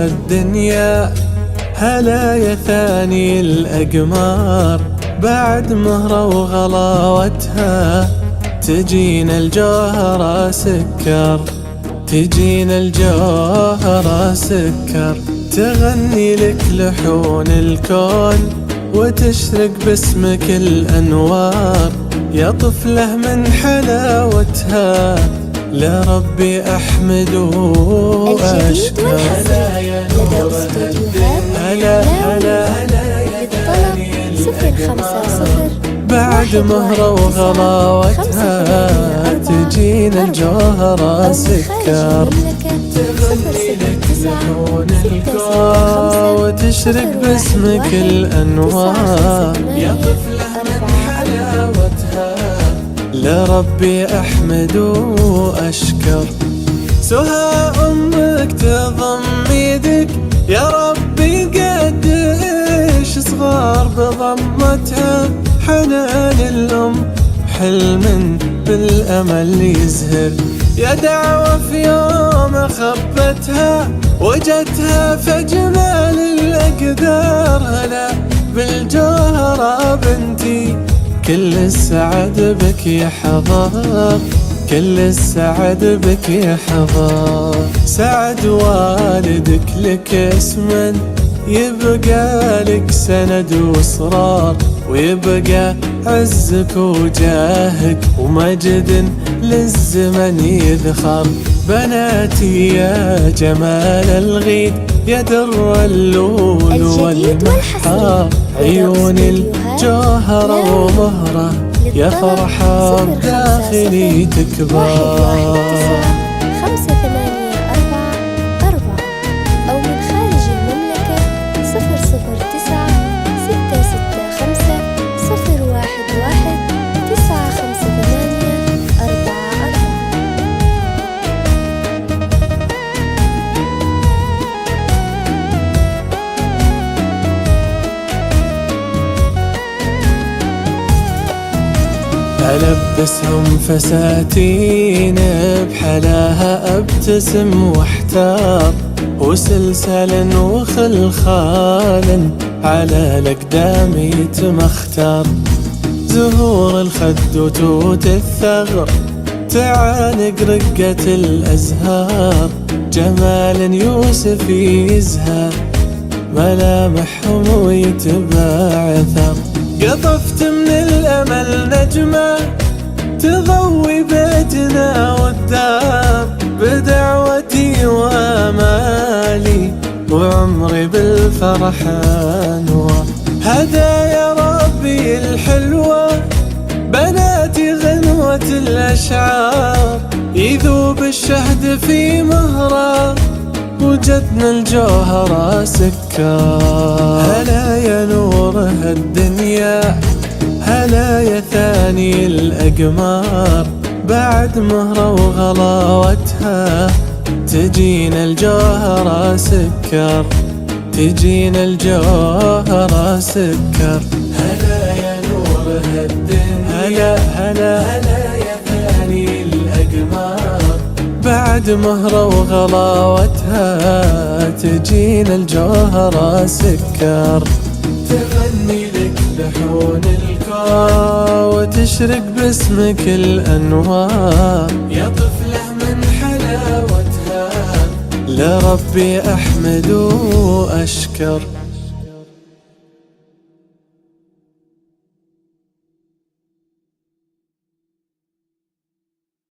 هالدنيا، هلا يا ثاني الأقمار. بعد مهرة وغلاوتها تجينا الجوهرة سكر، تجينا الجوهرة سكر. تغني لك لحون الكون وتشرق باسمك الأنوار. يا طفلة من حلاوتها لربي أحمد وأشكر. هلا يا نور هلا هلا هلا يا ثاني الأقمار. بعد مهرة وغلاوتها تجينا الجوهرة سكر، تغني لك لحون الكون وتشرق باسمك الأنوار. يا طفلة من حلاوتها لربي أحمد وأشكر. سهى أمك تضم يدك يا ربي قديش صغار بضمتها. حنان الأم حلم بالأمل يزهر، يا دعوة في يوم خبتها وجدتها فجمال الأقدار. هلا بالجوهرة بنتي كل السعد بك يحضر، كل السعد بك يحضر. سعد والدك لك اسما يبقى لك سند وصرار، ويبقى عزك وجاهك ومجد للزمن يذخر. بناتي يا جمال الغيد يا در اللول والمحار. عيون الجوهرة ومهرة يا فرحة بداخلي تكبر. ألبسهم فساتين بحلاها أبتسم واحتار، وسلسال وخلخال على الأقدام يتمختار. زهور الخد وتوت الثغر تعانق رقة الأزهار. جمال يوسف يزهر ملامحهم ويتباعثر. قطفت من الأمل نجمة تضوي بيتنا والدار. بدعوتي وآمالي وعمري بالفرح أنوار. هدايا ربي الحلوة بناتي غنوة الأشعار. يذوب الشهد في مهرة وجدنا الجوهرة سكر. هلا يا نور هالدنيا، هلا يا ثاني الأقمار. بعد مهرة وغلاوتها تجينا الجوهرة سكر، تجينا الجوهرة سكر. هلا يا نور هالدنيا، هلا هلا يا ثاني الأقمار. بعد مهرة وغلاوتها تجينا الجوهرة سكر. تغني لك لحون الكون وتشرق باسمك الأنوار. يا طفلة من حلاوتها لربي أحمد وأشكر.